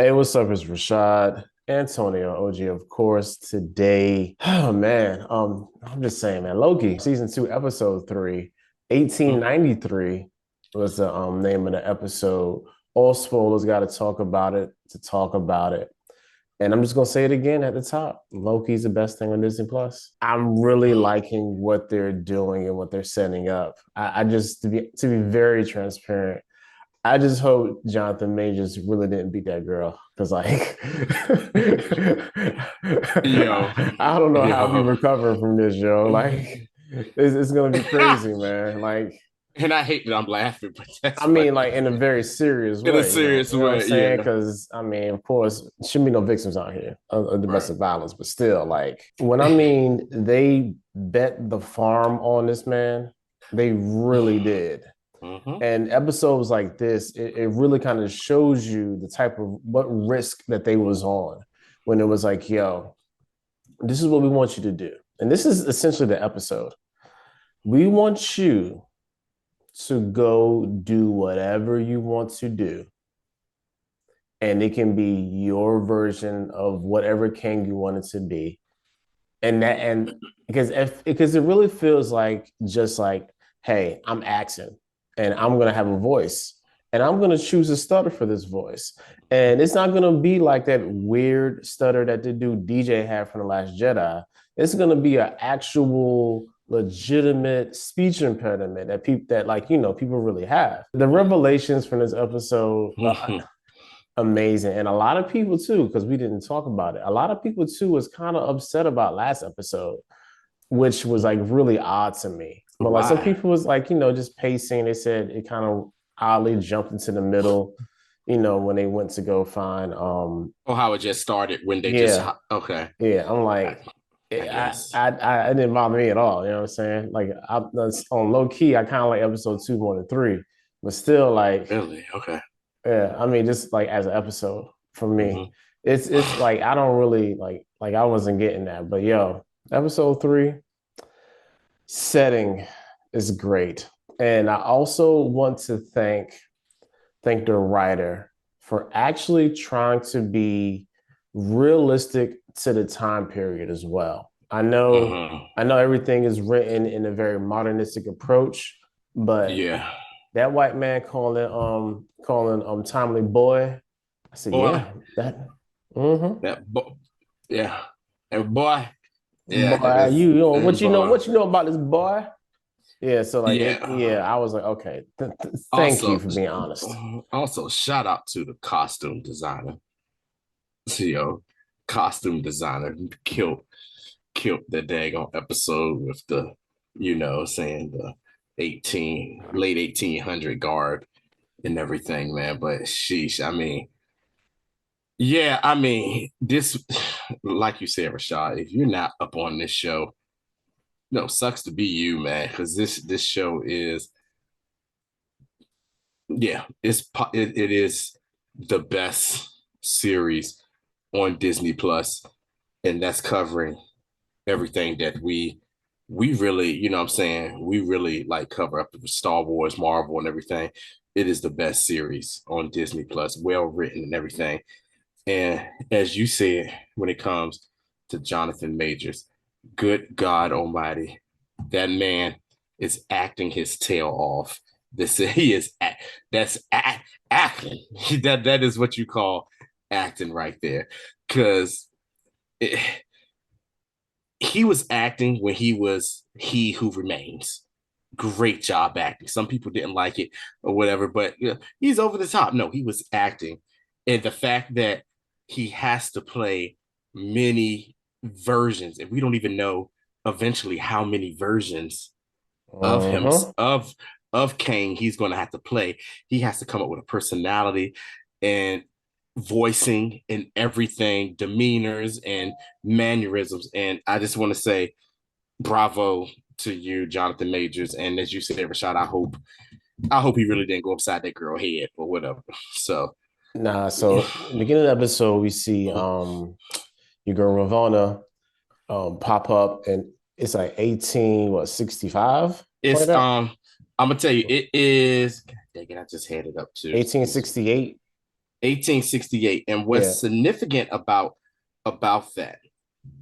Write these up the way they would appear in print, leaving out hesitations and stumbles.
Hey, what's up? It's Rashad, Antonio, OG, of course. Today, oh man, I'm just saying, man, Loki, season two, episode three, Mhm. 1893 was the name of the episode. All spoilers, got to talk about it to talk about it. And I'm just gonna say it again at the top. Loki's the best thing on Disney Plus. I'm really Mm. liking what they're doing and what they're setting up. I just to be very transparent. I just hope Jonathan Majors really didn't beat that girl because, like, Yo, I don't know how we yo. recover from this, yo. Like, it's gonna be crazy, man. Like, And I hate that I'm laughing, but that's I mean, funny. like in a very serious In a way, serious you know what I'm way, saying? yeah. Because I mean, of course, shouldn't be no victims out here of domestic violence, but still, like, when I mean they bet the farm on this man, they really did. Hmm. And episodes like this, it really kind of shows you the type of what risk that they was on when it was like, yo, this is what we want you to do. And this is essentially the episode. We want you to go do whatever you want to do. And it can be your version of whatever king you want it to be. And because it really feels like just like, hey, I'm accent and I'm gonna have a voice and I'm gonna choose a stutter for this voice. And it's not gonna be like that weird stutter that the dude DJ had from The Last Jedi. It's gonna be an actual legitimate speech impediment that people that like people really have. The revelations from this episode, amazing. And a lot of people too, because we didn't talk about it. A lot of people too was kind of upset about last episode, which was like really odd to me. But like some Why? people was like, just pacing. They said it kind of oddly jumped into the middle, when they went to go find Or how it just started when they just, yeah, okay, yeah. I'm I, like, I guess. it didn't bother me at all. You know what I'm saying? Like on low key, I kind of like episode two more than three, but still like Really? Okay. yeah, I mean, just like as an episode for me, Hmm. it's like I don't really like I wasn't getting that, but yo, episode three setting is great, and I also want to thank the writer for actually trying to be realistic to the time period as well. Hmm. I know everything is written in a very modernistic approach, but Yeah. that white man calling timely boy. I said, Boy, yeah, that mm-hmm. yeah. And boy, yeah, that Boy, is, and boy, what you know about this boy? Yeah, so like yeah. I was like, okay, thank you Also, for being honest. also shout out to the costume designer. Yo, costume designer killed the daggone episode with the, saying the late 1800 garb and everything, man. But sheesh, I mean, yeah, I mean, this, like you said, Rashad, if you're not up on this show, no, sucks to be you, man, because this show is, yeah, it is the best series on Disney Plus, and that's covering everything that we really, you know what I'm saying, we really like cover up the Star Wars, Marvel, and everything. It is the best series on Disney Plus, well written and everything. And as you said, when it comes to Jonathan Majors, good God Almighty, that man is acting his tail off. This he is that's acting. That is what you call acting right there, because he was acting when he was He Who Remains. Great job acting. Some people didn't like it or whatever, but he's over the top. No, he was acting. And the fact that he has to play many versions, and we don't even know eventually how many versions of him Uh-huh. of Kang he's going to have to play. He has to come up with a personality and voicing and everything, demeanors and mannerisms. And I just want to say bravo to you, Jonathan Majors. And as you said, Rashad, I hope he really didn't go upside that girl head or whatever. So Nah, so beginning of the episode, we see your girl Ravonna pop up and it's like 65, something it's like I'm gonna tell you, it is, God dang it, I just had it up too. 1868. 1868. And Yeah, what's significant about that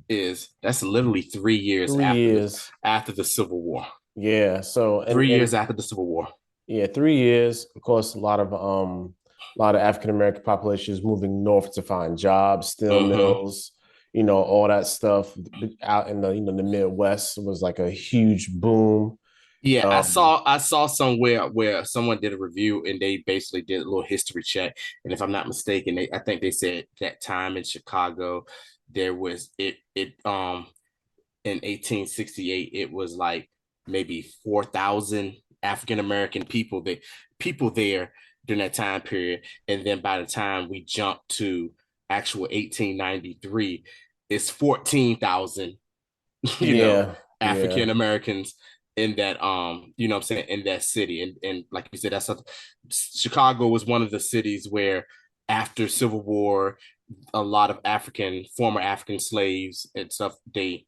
is that's literally 3 years 3 years. after the Civil War. Yeah. So and 3 years after the Civil War. yeah, 3 years. Of course, a lot of African American population is moving north to find jobs, steel Mm-hmm. mills, all that stuff out in the Midwest was like a huge boom. Yeah, Um, I saw somewhere where someone did a review and they basically did a little history check. And if I'm not mistaken, I think they said that time in Chicago, there was it in 1868, it was like maybe 4,000 African American people there during that time period. And then by the time we jump to actual 1893, it's 14,000, you know, yeah, yeah, African Americans in that what I'm saying, in that city. And like you said, Chicago was one of the cities where after Civil War, a lot of former African slaves and stuff, they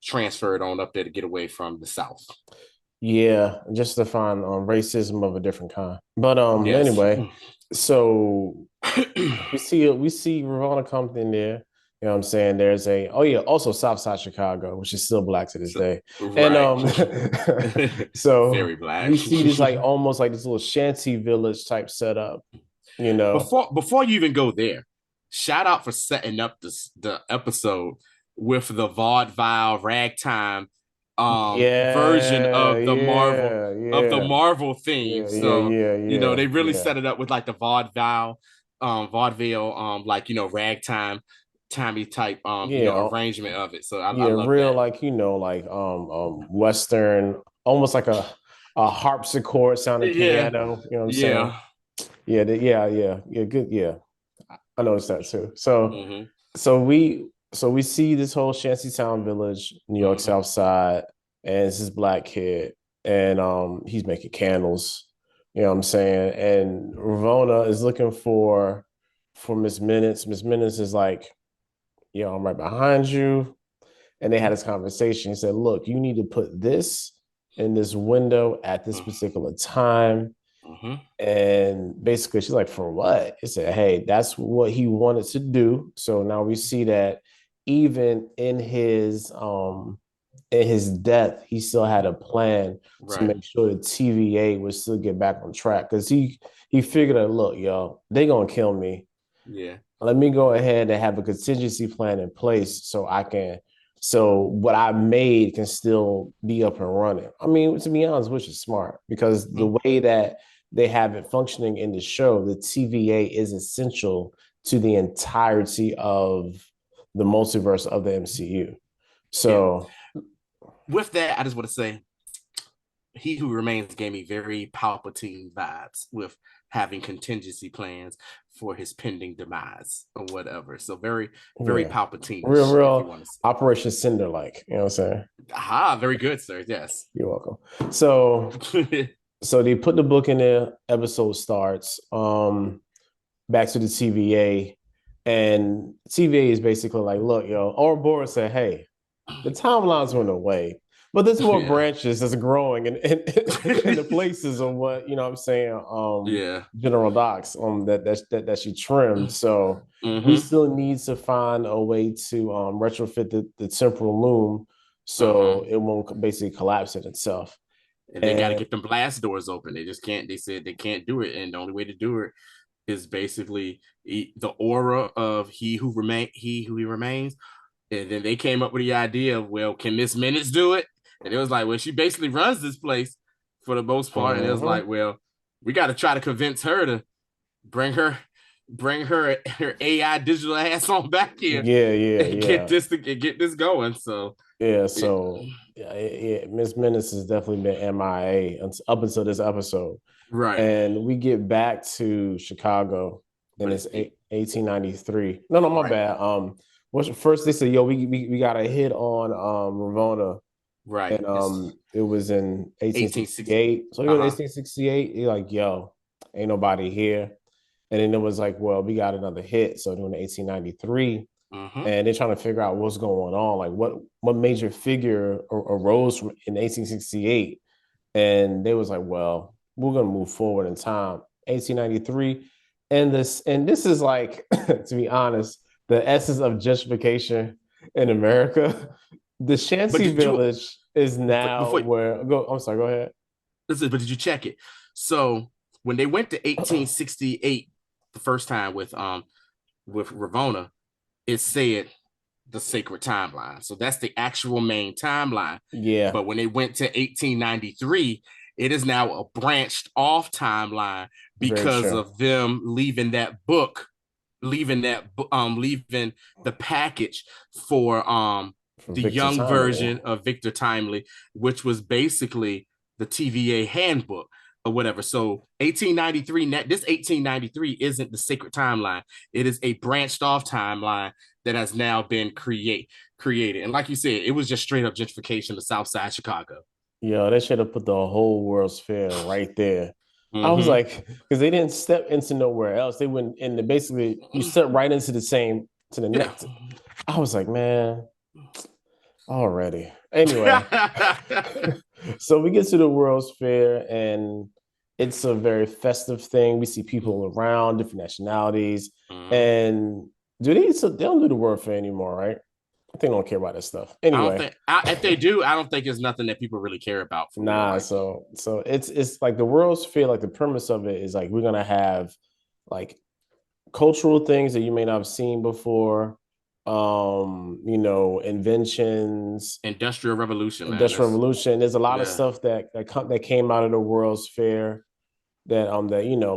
transferred on up there to get away from the South. yeah. Just to find racism of a different kind. But Yes. anyway, so we see Ravana Compton there. You know what I'm saying? There's a oh yeah, also South Side Chicago, which is still black to this So, day. And right. so Very black. we see this like almost like this little shanty village type setup, you know. Before you even go there, shout out for setting up the episode with the vaudeville ragtime version Yeah, yeah, of the yeah, Marvel theme. yeah, yeah, So, yeah, yeah, they really yeah. set it up with like the vaudeville like, ragtime timey type Yeah, arrangement of it. So I yeah, love real that. like like Western, almost like a harpsichord sounding Yeah. piano. You know what I'm saying? Yeah. Yeah, yeah, good. Yeah, I noticed that too. So, Mm-hmm. so we see this whole Shantytown village, New York Mm-hmm. South Side, and it's this black kid, and he's making candles. You know what I'm saying? And Ravona is looking for Miss Minutes. Miss Minutes is like, yo, I'm right behind you. And they had this conversation. He said, look, you need to put this in this window at this particular time. Mm-hmm. And basically, she's like, for what? He said, hey, that's what he wanted to do. So now we see that even in his death, he still had a plan to Right. make sure the TVA would still get back on track. Because he figured out, look, yo, they gonna kill me. Yeah. Let me go ahead and have a contingency plan in place so what I made can still be up and running. I mean, to be honest, which is smart because the Mm-hmm. way that they have it functioning in the show, the TVA is essential to the entirety of the multiverse of the MCU. Yeah. So With that, I just want to say He Who Remains gave me very Palpatine vibes with having contingency plans for his pending demise or whatever. So very, very yeah, real, Palpatine-ish, if you real want to say. Operation Cinder like, you know what I'm saying? Aha, very good, sir. Yes. You're welcome. So they put the book in there, episode starts. Back to the TVA. And TVA is basically like, look, yo, Ouroboros said, hey, the timelines went away, but there's more Yeah. branches that's growing in the places of what, I'm saying, Yeah. General Docs that she trimmed. So we Mm-hmm. still need to find a way to retrofit the temporal loom Uh-huh. so it won't basically collapse in itself. And they got to And get them blast doors open. They just can't. They said they can't do it, and the only way to do it is basically the aura of he who he remains. And then they came up with the idea of, well, can Miss Minutes do it? And it was like, well, she basically runs this place for the most part. And it was uh-huh. like, well, we got to try to convince her to bring her her AI digital ass on back here Yeah, yeah, and yeah. get this going. So Yeah, it, so yeah, Miss Menace has definitely been MIA up until this episode. right, And we get back to Chicago and but it's 1893. No, my right, bad. What's first they said, yo, we got a hit on Ramona. right. And It's it was in 1860. 1868. So we go to Uh-huh. 1868. You're like, yo, ain't nobody here. And then it was like, well, we got another hit. So doing 1893 Mm-hmm. and they're trying to figure out what's going on. Like what major figure arose from in 1868, and they was like, well, we're gonna move forward in time. 1893, and this is like, to be honest, the essence of gentrification in America. The But Shanty did you Village is now before where go. I'm sorry. Go ahead. listen, but did you check it? So when they went to 1868 the first time with Ravona, it said the sacred timeline. So that's the actual main timeline. Yeah, But when they went to 1893, it is now a branched off timeline very because true. of them leaving that book, leaving the package for For the Victor young Timely. version of Victor Timely, which was basically the TVA handbook or whatever. So 1893, this 1893 isn't the sacred timeline. It is a branched off timeline that has now been created. And like you said, it was just straight up gentrification of South Side Chicago. Yo, they should have put the whole World's Fair right there. I was Mm-hmm. like, because they didn't step into nowhere else. They went in the basically you step right into the same to the Yeah. next. I was like, man, already. Anyway, so we get to the World's Fair and it's a very festive thing. We see people around, different nationalities. Mm-hmm. And they don't do the World Fair anymore, right? I think they don't care about that stuff. I don't Anyway, think if they do, I don't think it's nothing that people really care about for real. nah, Like, so it's like the World's Fair, like the premise of it is like we're gonna have like cultural things that you may not have seen before, inventions, Industrial Revolution, man. industrial That's revolution. There's a lot of yeah. stuff that came out of the World's Fair that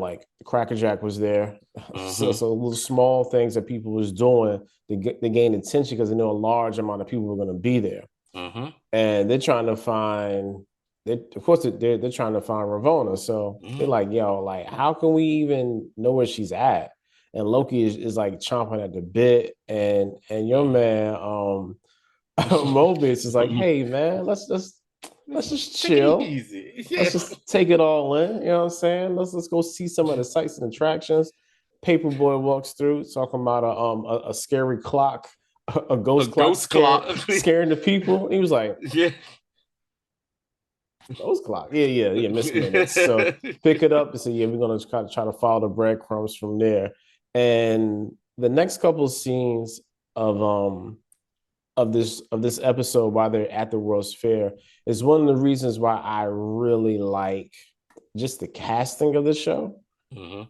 like Cracker Jack was there. So Mm-hmm. little small things that people was doing to gain attention because they know a large amount of people were going to be there, Mm-hmm. and they're trying to find. Of course, they're trying to find Ravona. So they're Mm-hmm. like, yo, like, how can we even know where she's at? And Loki is like chomping at the bit, and your man, Mobius is like, hey man, let's just Take it chill. easy. Let's Yeah. just take it all in. You know what I'm saying? Let's go see some of the sights and attractions. Paperboy walks through talking about a scary clock, a A ghost clock ghost clock. scaring the people. He was like, Yeah. ghost clock. Yeah, Miss Minutes. So pick it up and say, yeah, we're gonna try to follow the breadcrumbs from there. And the next couple of scenes of this episode while they're at the World's Fair is one of the reasons why I really like just the casting of the show Mm-hmm.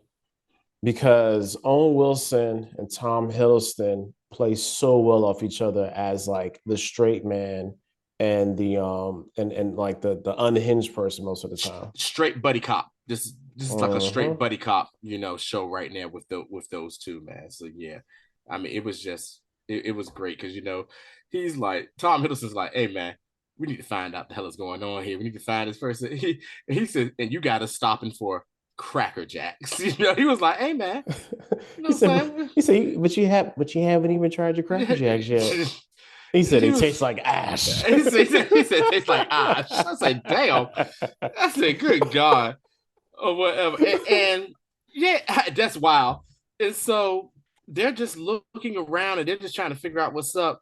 because Owen Wilson and Tom Hiddleston play so well off each other as like the straight man and the and like the unhinged person most of the time. Straight buddy cop. This is like a straight Uh-huh. buddy cop, show right now with those two, man. So yeah, I mean, it was just it was great because he's like Tom Hiddleston's like, hey man, we need to find out the hell is going on here. We need to find this person. He said, and you got to stop him for Cracker Jacks. He was like, hey man, you he know what said, I'm he said, but you haven't even tried your Cracker Jacks yet. saying? He said He they was taste like ash. he said tastes like ash. I said, damn. I said, good God. Or whatever. And yeah, that's wild. And so they're just looking around and they're just trying to figure out what's up.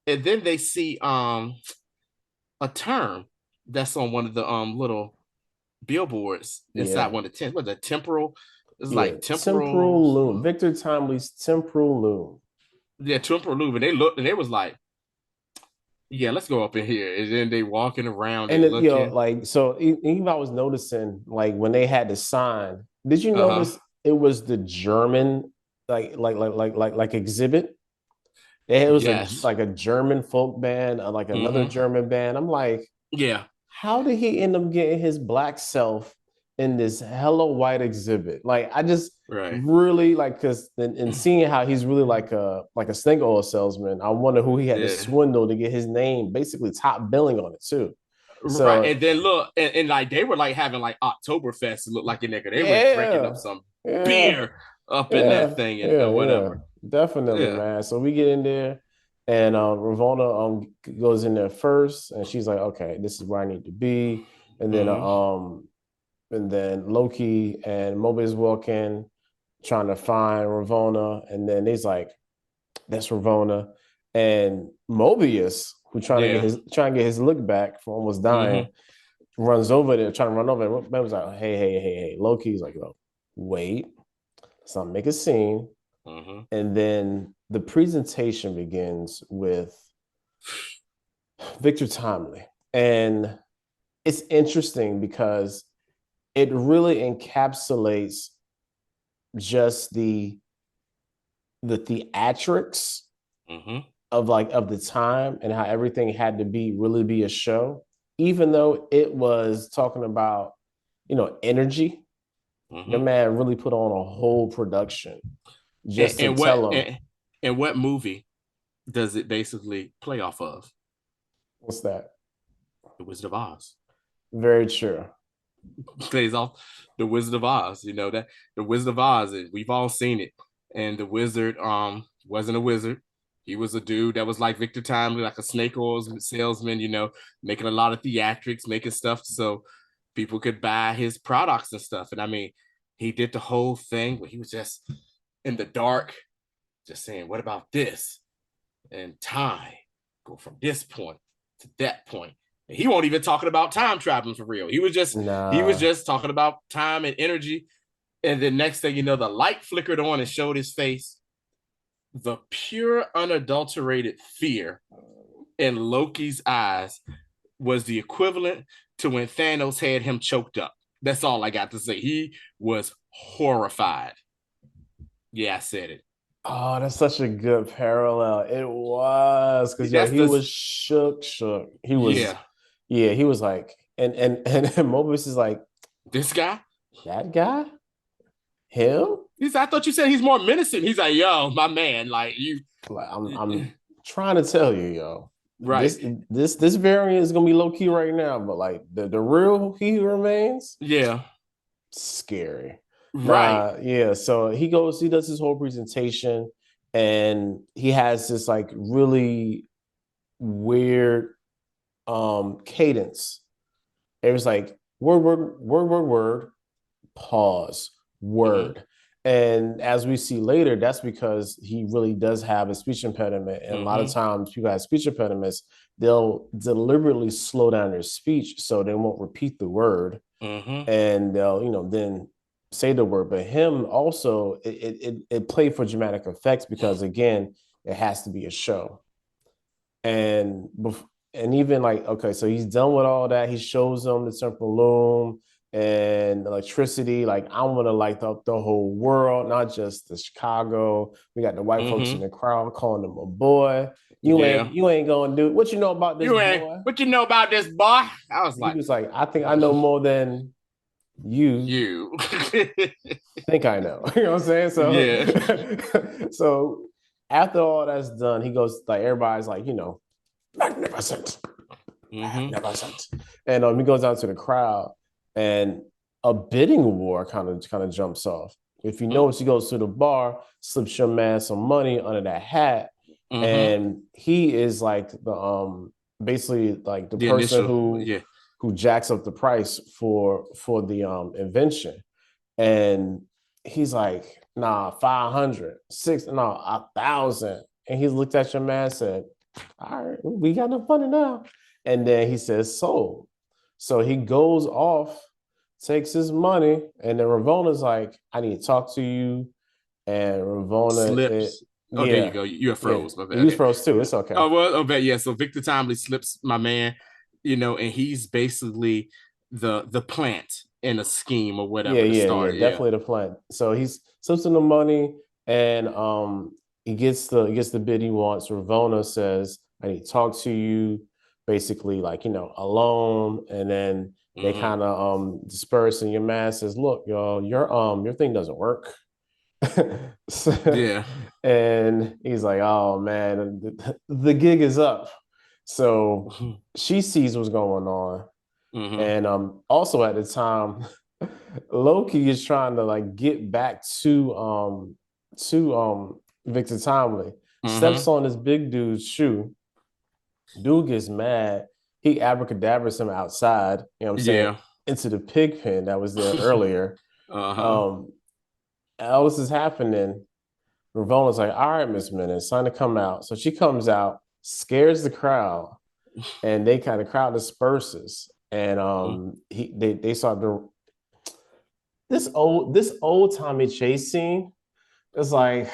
And then they see a term that's on one of the little billboards inside Yeah. one of the tents. What the temporal? It's Yeah. like temporal. Temporal loom. Victor Timely's temporal loom. Yeah, temporal loop. And they looked and they was like, yeah, let's go up in here. And then they walking around And and it, looking. like so even I was noticing like when they had the sign, did you Uh-huh. notice it was the German like exhibit? It was Yes. like a German folk band, like another Mm-hmm. German band. I'm like, Yeah. how did he end up getting his black self in this hello white exhibit? Like, I just Right. really like because in seeing how he's really like a snake oil salesman, I wonder who he had to Yeah. swindle to get his name basically top billing on it too. Right. So And then look, and like they were like having like Oktoberfest, it looked like in there. They were drinking up yeah, some yeah, beer up in that yeah, thing and yeah, whatever. definitely, Yeah. man. So we get in there, and Ravona goes in there first, and she's like, "Okay, this is where I need to be." And then Mm-hmm. Loki and Mobius walk in, trying to find Ravona, and then he's like, "That's Ravona," and Mobius, who Yeah. trying to get his look back from almost dying, Mm-hmm. runs over there, trying to run over. And man was like, "Hey, hey, hey, hey!" Loki's like, "Oh, wait." So I make a scene, and then the presentation begins with Victor Timely. And it's interesting because it really encapsulates just the theatrics of the time and how everything had to really be a show, even though it was talking about, energy. The man really put on a whole production just to tell them. And what movie does it basically play off of? What's that? The Wizard of Oz. Very true. Plays off the Wizard of Oz. You know that the Wizard of Oz, we've all seen it. And the wizard wasn't a wizard. He was a dude that was like Victor Timely, like a snake oil salesman, making a lot of theatrics, making stuff so people could buy his products and stuff. And I mean, he did the whole thing where he was just in the dark, just saying, what about this? And time, go from this point to that point. And he won't even talking about time traveling for real. He was just talking about time and energy. And the next thing you know, the light flickered on and showed his face. The pure, unadulterated fear in Loki's eyes was the equivalent to when Thanos had him choked up. That's all I got to say. He was horrified. Yeah, I said it. Oh, that's such a good parallel. It was because he was shook. He was, he was like, and Mobius is like, this guy, that guy, him. I thought you said he's more menacing. He's like, yo, my man, like you. Like, I'm trying to tell you, yo. Right. This variant is gonna be low key right now, but like the real He Who Remains, scary. Right. Yeah. So he does his whole presentation, and he has this like really weird cadence. It was like word, pause, word. And as we see later, that's because he really does have a speech impediment. And a lot of times people have speech impediments, they'll deliberately slow down their speech so they won't repeat the word. And they'll, then say the word. But him also, it played for dramatic effects because, again, it has to be a show. And even like, okay, so he's done with all that. He shows them the temporal loom and electricity. Like, I want to light up the whole world, not just the Chicago. We got the white folks in the crowd calling him a boy. You ain't gonna do what you know about this boy. What you know about this boy? I was like, he was like, I think I know more than you think I know. You know what I'm saying? So so after all that's done, he goes like, everybody's like, magnificent. Magnificent. And he goes out to the crowd, and a bidding war kind of jumps off. If you notice, he goes to the bar, slips your man some money under that hat, and he is like the basically like the person who jacks up the price for the invention. And he's like, nah, 500, 6, no, 1,000. And he looked at your man and said, all right, we got enough money now. And then he says, sold. So he goes off, takes his money, and then Ravona's like, I need to talk to you. And Ravona slips. There you go. You froze. Yeah. You froze too. It's okay. Yeah. So Victor Timely slips my man, and he's basically the plant in a scheme or whatever. Yeah, definitely the plant. So he's slips in the money, and he gets the bid he wants. Ravona says, I need to talk to you, basically like, alone. And then they kind of disperse, and your man says, look, y'all, your thing doesn't work. And he's like, oh man, the gig is up. So she sees what's going on. And also at the time, Loki is trying to like get back to Victor Timely. Steps on this big dude's shoe. Dude gets mad. He abracadabras him outside, you know what I'm saying, into the pig pen that was there earlier. All this is happening. Ravona's like, all right, Miss Minutes, time to come out. So she comes out, scares the crowd, and the crowd disperses. And they start this old timey chase scene it's like,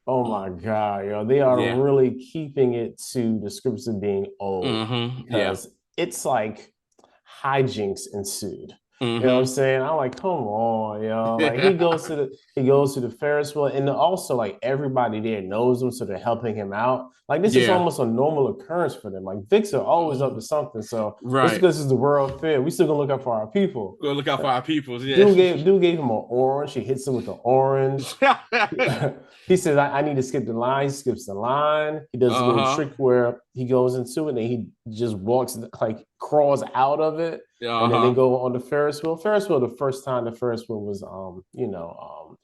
oh my God, they are Yeah. really keeping it to the scripts of being old Yeah. because it's like hijinks ensued. You know what I'm Mm-hmm. saying? I'm like, come on, Like he goes to the Ferris wheel, and also like everybody there knows him, so they're helping him out. Like this is Yeah. almost a normal occurrence for them. Like Vic's are always up to something. So just Right. because it's the World Fair, we still gonna look out for our people. Go look out for our peoples. Yeah. Dude gave him an orange. He hits him with the orange. He says, I need to skip the line. He skips the line. He does a little Uh-huh. trick where he goes into it and he just walks, like crawls out of it. And then they Uh-huh. go on the Ferris wheel. Ferris wheel, the first time the Ferris wheel was,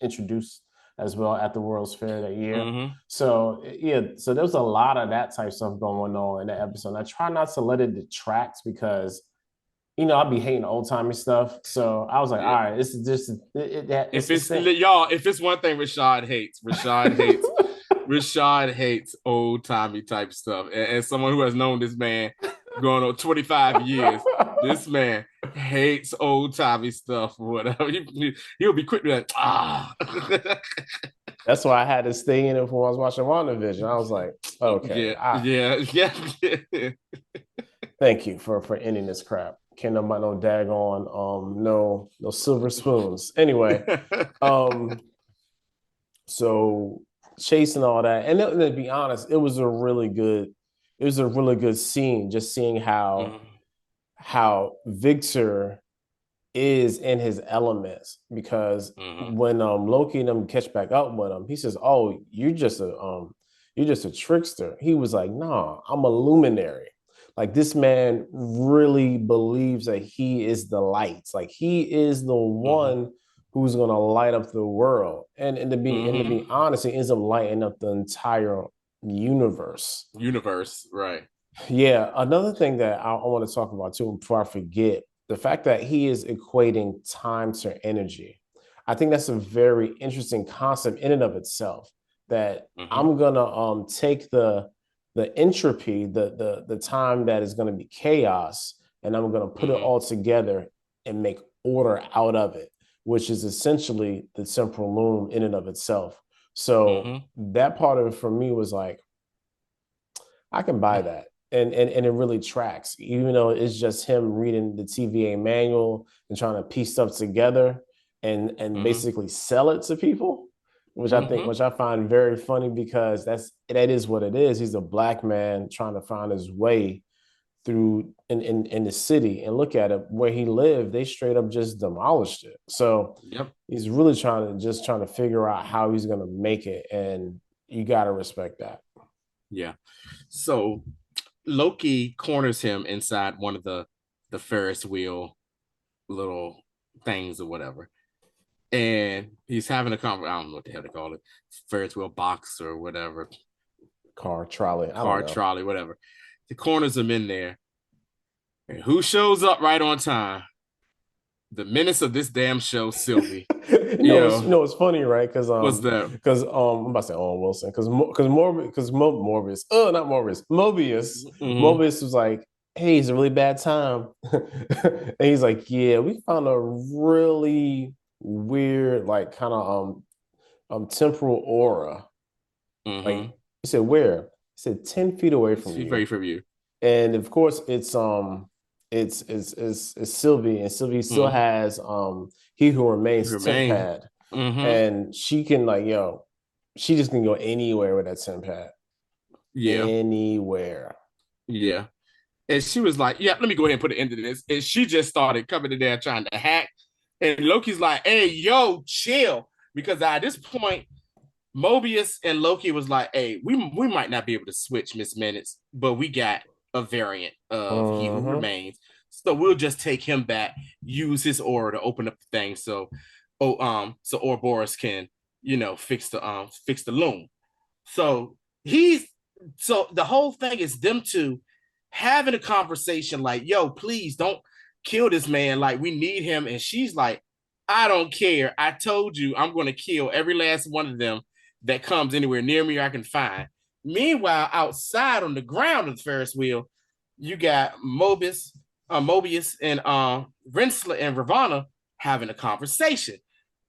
introduced as well at the World's Fair that year. Mm-hmm. So yeah, so there's a lot of that type of stuff going on in that episode. And I try not to let it detract because I'd be hating old timey stuff. So I was like, all Yeah. right, this is just it's If the it's same. y'all, if it's one thing Rashad hates old timey type stuff. As someone who has known this man going on 25 years, this man hates old timey stuff or whatever. He'll be quick to like, ah. That's why I had to stay in it when I was watching WandaVision. I was like, okay, Yeah, yeah, yeah. thank you for ending this crap. Can't nobody no daggone no silver spoons. Anyway, um, so chasing all that, and to be honest, it was a really good scene. Just seeing how Mhm, Victor is in his elements because mhm, when Loki and them catch back up with him, he says, "Oh, you're just a trickster." He was like, "No, I'm a luminary." Like this man really believes that he is the light. Like he is the mhm, one who's gonna light up the world. And to be mhm. honest, he ends up lighting up the entire universe. Universe, right? Yeah, another thing that I want to talk about too before I forget, the fact that he is equating time to energy. I think that's a very interesting concept in and of itself. That Hmm. I'm gonna take the entropy, the time that is gonna be chaos, and I'm gonna put it Hmm. all together and make order out of it, which is essentially the temporal loom in and of itself. So Hmm. that part of it for me was like, I can buy that. And it really tracks, even though it's just him reading the TVA manual and trying to piece stuff together and Hmm. basically sell it to people, Hmm. which I find very funny because that is what it is. He's a black man trying to find his way through in the city, and look at it where he lived, they straight up just demolished it. So Yep. he's really trying to figure out how he's gonna make it, and you gotta respect that. Yeah. So Loki corners him inside one of the Ferris wheel little things or whatever. And he's having a conversation. I don't know what the hell they call it. Ferris wheel box or whatever. Car trolley, I don't Car know. trolley, whatever. The corners him in there. And who shows up right on time? The menace of this damn show, Sylvie. You know, It's funny, right? Because what's that? I'm about to say Owen Wilson, Morbius, not Morbius, Mm-hmm. Mobius was like, "Hey, it's a really bad time," and he's like, "Yeah, we found a really weird, like kind of temporal aura." Like Mm-hmm. he said, "Where?" He said, 10 feet away from She's you. ready for you. And of course it's Sylvie, and Sylvie still Mm-hmm. has He Who Remains temp Remain. pad, Mm-hmm. and she can like she just can go anywhere with that temp pad, Yeah. anywhere. Yeah. And she was like, yeah, let me go ahead and put an end to this. And she just started coming in there trying to hack. And Loki's like, hey, yo, chill. Because at this point, Mobius and Loki was like, hey, we might not be able to switch Miss Minutes, but we got a variant of He Who Mm-hmm. Remains. So we'll just take him back, use his aura to open up the thing so Ouroboros can, fix the loom. So he's so the whole thing is them two having a conversation like, yo, please don't kill this man. Like, we need him. And she's like, I don't care. I told you I'm going to kill every last one of them that comes anywhere near me or I can find. Meanwhile, outside on the ground of the Ferris wheel, you got Mobius and Rensler and Ravana having a conversation.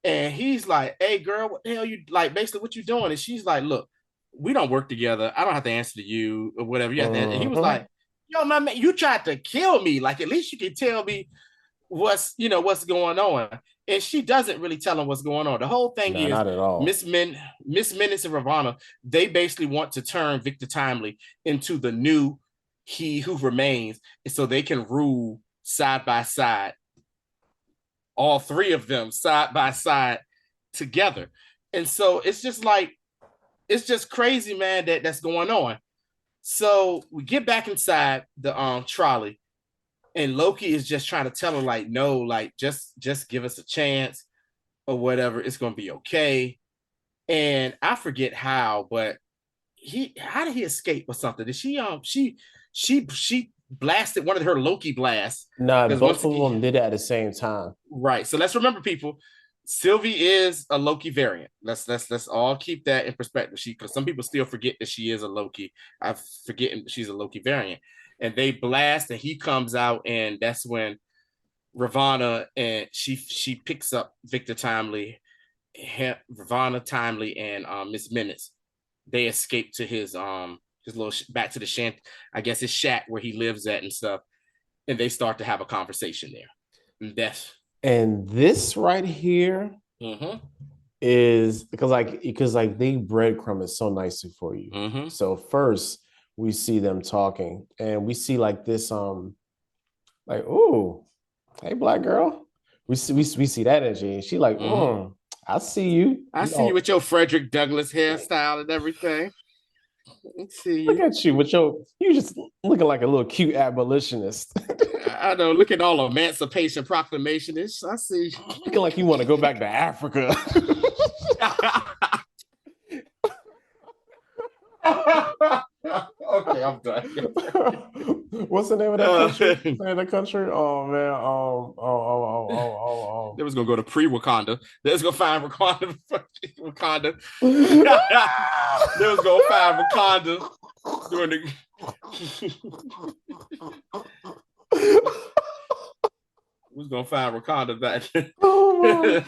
And he's like, "Hey, girl, what the hell you like? Basically, what you doing?" And she's like, "Look, we don't work together. I don't have to answer to you or whatever. You have to." And he was Mm-hmm. like, "Yo, my man, you tried to kill me. Like, at least you can tell me what's going on." And she doesn't really tell him what's going on. The whole thing No, is not at all. Miss Minutes and Ravana, they basically want to turn Victor Timely into the new He Who Remains, so they can rule side by side, all three of them side by side together. And so it's just like it's just crazy, man, that's going on. So we get back inside the trolley, and Loki is just trying to tell her, like, no, like just give us a chance or whatever. It's gonna be okay. And I forget how, but how did he escape or something? Did she blasted one of her Loki blasts? No, Because both once of again, them did it at the same time. right. So let's remember, people. Sylvie is a Loki variant. Let's all keep that in perspective. Because some people still forget that she is a Loki. I forget she's a Loki variant. And they blast, and he comes out, and that's when Ravana and she picks up Victor Timely, Ravana Timely, and Miss Minutes. They escape to his little back to the shant, I guess his shack where he lives at and stuff, and they start to have a conversation there. And that's And this right here mm-hmm, is because they breadcrumb is so nicely for you. mm-hmm. So first we see them talking, and we see like this like, oh, hey, black girl. We see that energy, and she like, Mm-hmm. I see you. I You see you know, with your Frederick Douglass hairstyle and everything. I see look you. at you with you just looking like a little cute abolitionist. I know. Look at all the Emancipation Proclamationists. I see. Looking like you want to go back to Africa. Okay, I'm done. What's the name of that country? What's the name of the country? Oh man. They was gonna go to pre-Wakanda. They was gonna find Wakanda. Wakanda. They was gonna find Wakanda during the. Was gonna find Wakanda back. Oh my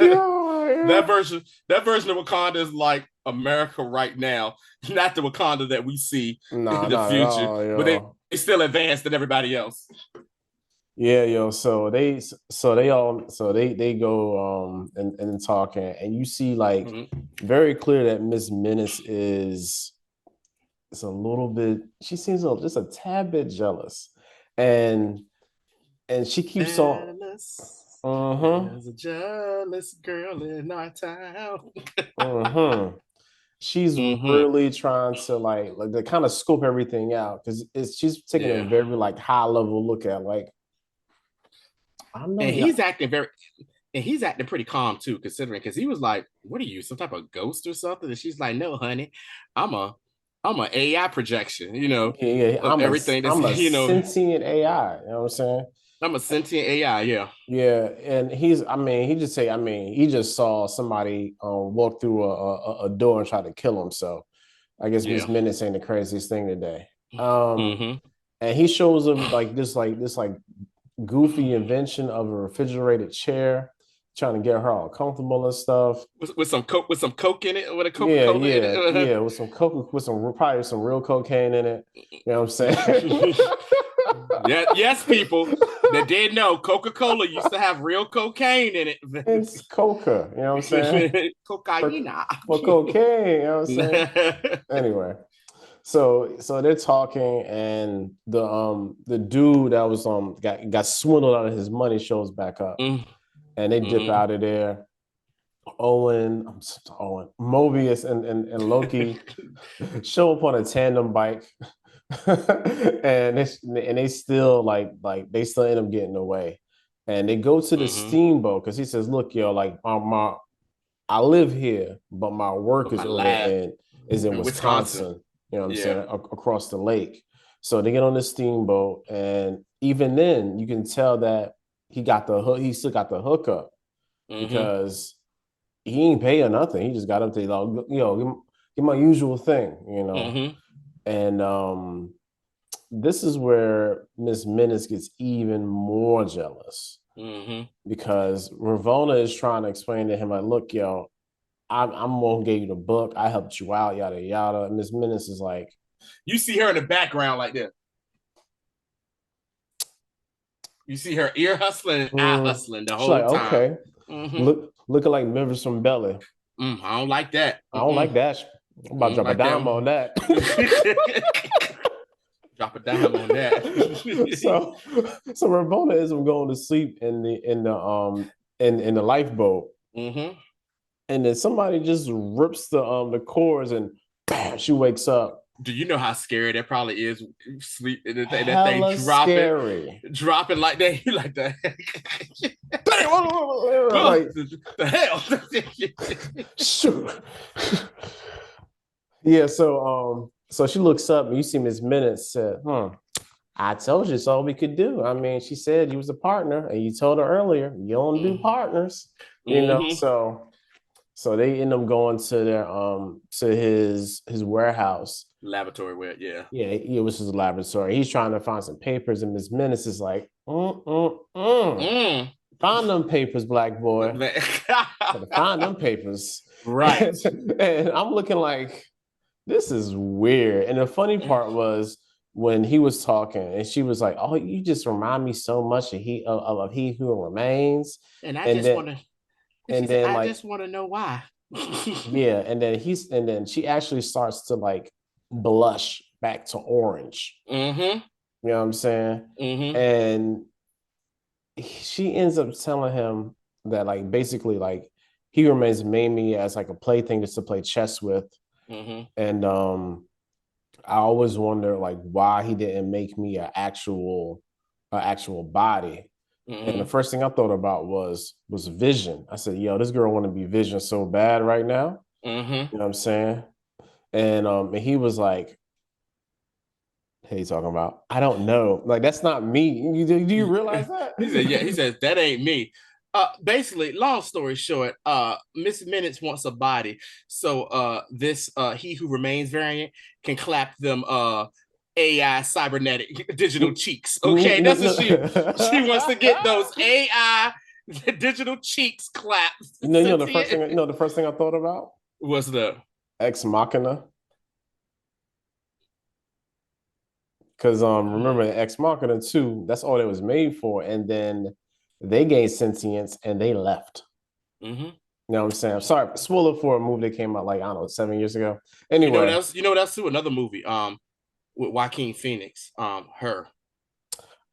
god. that version, that version of Wakanda is like America right now, not the Wakanda that we see Nah, in the not at future, all, but yo. they still advanced than everybody else. Yeah, yo. So they go and talking, and you see like Mm-hmm. very clear that Miss Menace is a little bit. She seems just a tad bit jealous, and she keeps on. Jealous. Uh-huh. There's a jealous girl in our town. Uh-huh. She's Mm-hmm. really trying to like to kind of scope everything out because she's taking a Yeah. very like high level look at like I don't know, And yeah. he's acting very and he's acting pretty calm too, considering because he was like, "What are you, some type of ghost or something?" And she's like, "No, honey, I'm a I'm an AI projection, Yeah, of everything that's I'm a sentient AI, you know what I'm saying? I'm a sentient AI, yeah, Yeah, and he just saw somebody walk through a door and try to kill him. So I guess Miss yeah, Minutes ain't the craziest thing today. Um, mm-hmm. and he shows him like this goofy invention of a refrigerated chair, trying to get her all comfortable and stuff. With some coke in it, with a Coca Yeah, Cola in yeah, it. yeah, with some coke, with some probably some real cocaine in it. You know what I'm saying? Yeah, yes, people that did know Coca Cola used to have real cocaine in It's coca, you know what I'm saying? it. For, Cocaina. for cocaine, you know what I'm saying? Anyway, so they're talking, and the dude that was got swindled out of his money shows back up, and they dip Mm-hmm. out of there. Owen, Mobius, and Loki show up on a tandem bike, and they still they still end up getting away, and they go to the Mm-hmm. steamboat because he says, "Look, yo, like my I live here, but my work But is my over lab is in in Wisconsin. Wisconsin." You know what I'm Yeah. saying? Across the lake. So they get on the steamboat, and even then, you can tell that he got the hook. He still got the hookup Mm-hmm. because he ain't pay or nothing. He just got up to give my usual thing, Mm-hmm. And this is where Miss Menace gets even more jealous because Ravona is trying to explain to him, like, look, yo, I'm gonna give you the book. I helped you out, yada yada. And Miss Minutes is like, you see her in the background like this. You see her ear hustling and eye hustling the she's like, whole time. okay, looking like Memphis from Belly. I don't like that. I don't like that. I'm about to drop a dime on that. Drop a dime on that. so Ravona is going to sleep in the lifeboat. And then somebody just rips the cords and bam, she wakes up. Do you know how scary that probably is? Sleep and that thing dropping like that. You like that? Like the hell? Shoot. Yeah. So she looks up and you see Miss Minutes said, I told you it's all we could do. I mean, she said you was a partner, and you told her earlier you don't do partners. You know, so they end up going to their to his warehouse. Laboratory where, yeah. Yeah, it was his laboratory. He's trying to find some papers, and Miss Minutes is like, find them papers, black boy. Find them papers. Right. And I'm looking like, this is weird. And the funny part was when he was talking and she was like, oh, you just remind me so much of He Who Remains. And I just want to, and then I just want to know why. Yeah. And then she actually starts to like blush back to orange. You know what I'm saying? And she ends up telling him that like basically like He Remains made me as like a plaything just to play chess with. And I always wonder like why he didn't make me an actual body. And the first thing I thought about was Vision. I said, yo, this girl want to be Vision so bad right now. You know what I'm saying? And he was like, hey, you talking about? I don't know. Like, that's not me. Do you realize that? He said, yeah, he says, that ain't me. Basically, long story short, Miss Minutes wants a body. So this He Who Remains variant can clap them AI cybernetic digital cheeks. Okay, that's what she wants to get, those AI digital cheeks clapped. You know the first thing I thought about? What's the Ex Machina? Because remember Ex Machina 2, that's all it was made for. And then they gained sentience and they left. You know what I'm saying? Sorry, spoiler for a movie that came out like, I don't know, 7 years ago. Anyway. You know that's too, another movie with Joaquin Phoenix, Her.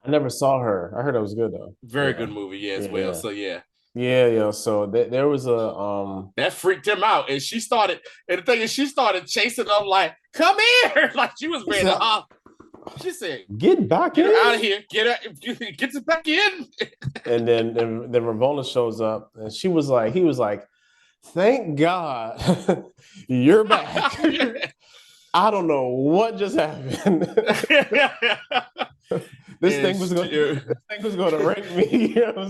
I never saw Her. I heard it was good though. Very good movie, as well. So yeah. Yeah. So there was a that freaked him out, and she started. And the thing is, she started chasing him like, "Come here!" Like she was ready to. She said, "Get back in, out of here! Get it back in." And then Ravona shows up, and he was like, "Thank God you're back." I don't know what just happened. This thing was going to rape me. You know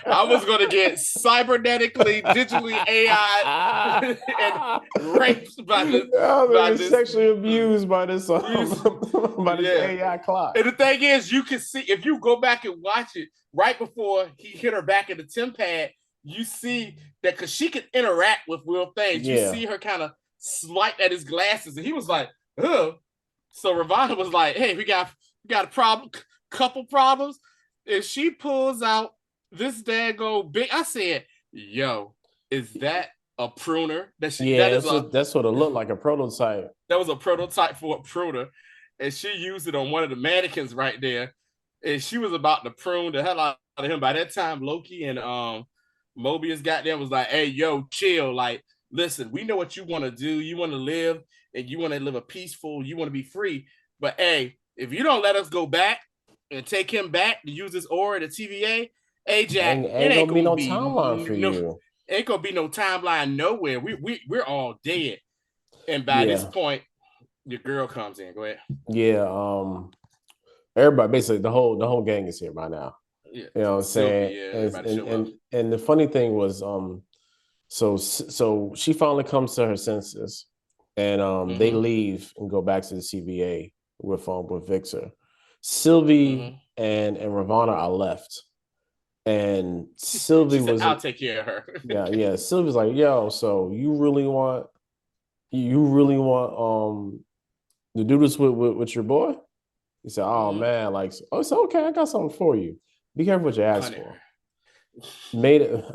I was going to get cybernetically, digitally AI and raped by this. Sexually abused by this AI clock. And the thing is, you can see, if you go back and watch it, right before he hit her back in the TemPad, you see that because she can interact with real things. You see her kind of swipe at his glasses, and he was like, "Ugh." So Ravana was like, "Hey, we got a problem, couple problems." And she pulls out this daggone big. I said, "Yo, is that a pruner?" That's what it looked like, a prototype. That was a prototype for a pruner, and she used it on one of the mannequins right there. And she was about to prune the hell out of him. By that time, Loki and Mobius got there, was like, "Hey, yo, chill, like." Listen, we know what you want to do. You want to live, and you want to live a peaceful, you want to be free. But hey, if you don't let us go back and take him back to use this aura, the TVA, hey Jack, it ain't gonna be no timeline for you. Ain't gonna be no timeline nowhere. We're all dead. And by this point, your girl comes in. Go ahead. Yeah. Everybody, basically the whole gang is here by now. Yeah. You know what I'm saying? And the funny thing was, So she finally comes to her senses, and they leave and go back to the CVA with Victor. Sylvie and Ravana are left, And Sylvie She said, was, "I'll take care of her." yeah. Sylvie was like, yo, so you really want to do this with your boy? He said, oh Mhm. man, like, oh, it's okay. I got something for you. Be careful what you ask Honey. for. Made it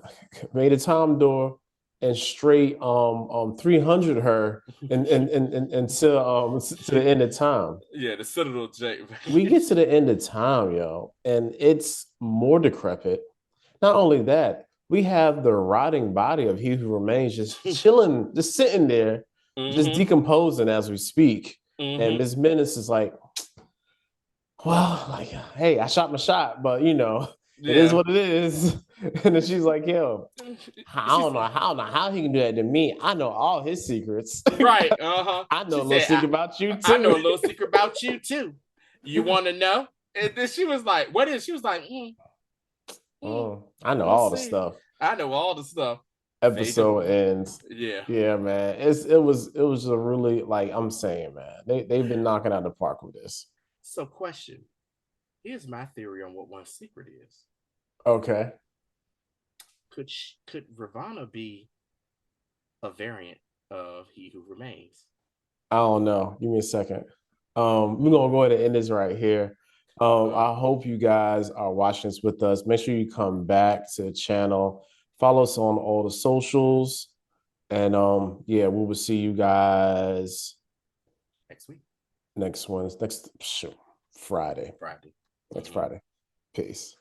made a Tom door and straight 300 her and until to the end of time. Yeah, the Citadel J. We get to the end of time, yo, and it's more decrepit. Not only that, we have the rotting body of he who remains just chilling, just sitting there, just Mm-hmm. decomposing as we speak. And Mm-hmm. Miss Minutes is like, well, like, hey, I shot my shot, but it is Yeah. what it is. And then she's like, yo, I She don't know, said, I don't know how he can do that to me. I know all his secrets. right. Uh-huh. I know She a little said, secret about you I too. know a little secret about you too. You want to know? And then she was like, what is? She was like, I know we'll all the see. stuff. I know all the stuff. Fade to, Episode ends. yeah. Yeah, man. It was a really, like I'm saying, man. They've been knocking out the park with this. So, question. Here's my theory on what one secret is. Okay. Could Ravana be a variant of He Who Remains? I don't know. Give me a second. We're gonna go ahead and end this right here. I hope you guys are watching this with us. Make sure you come back to the channel. Follow us on all the socials. And yeah, we will see you guys Next week, next Friday. Friday. Next Mm-hmm. Friday. Peace.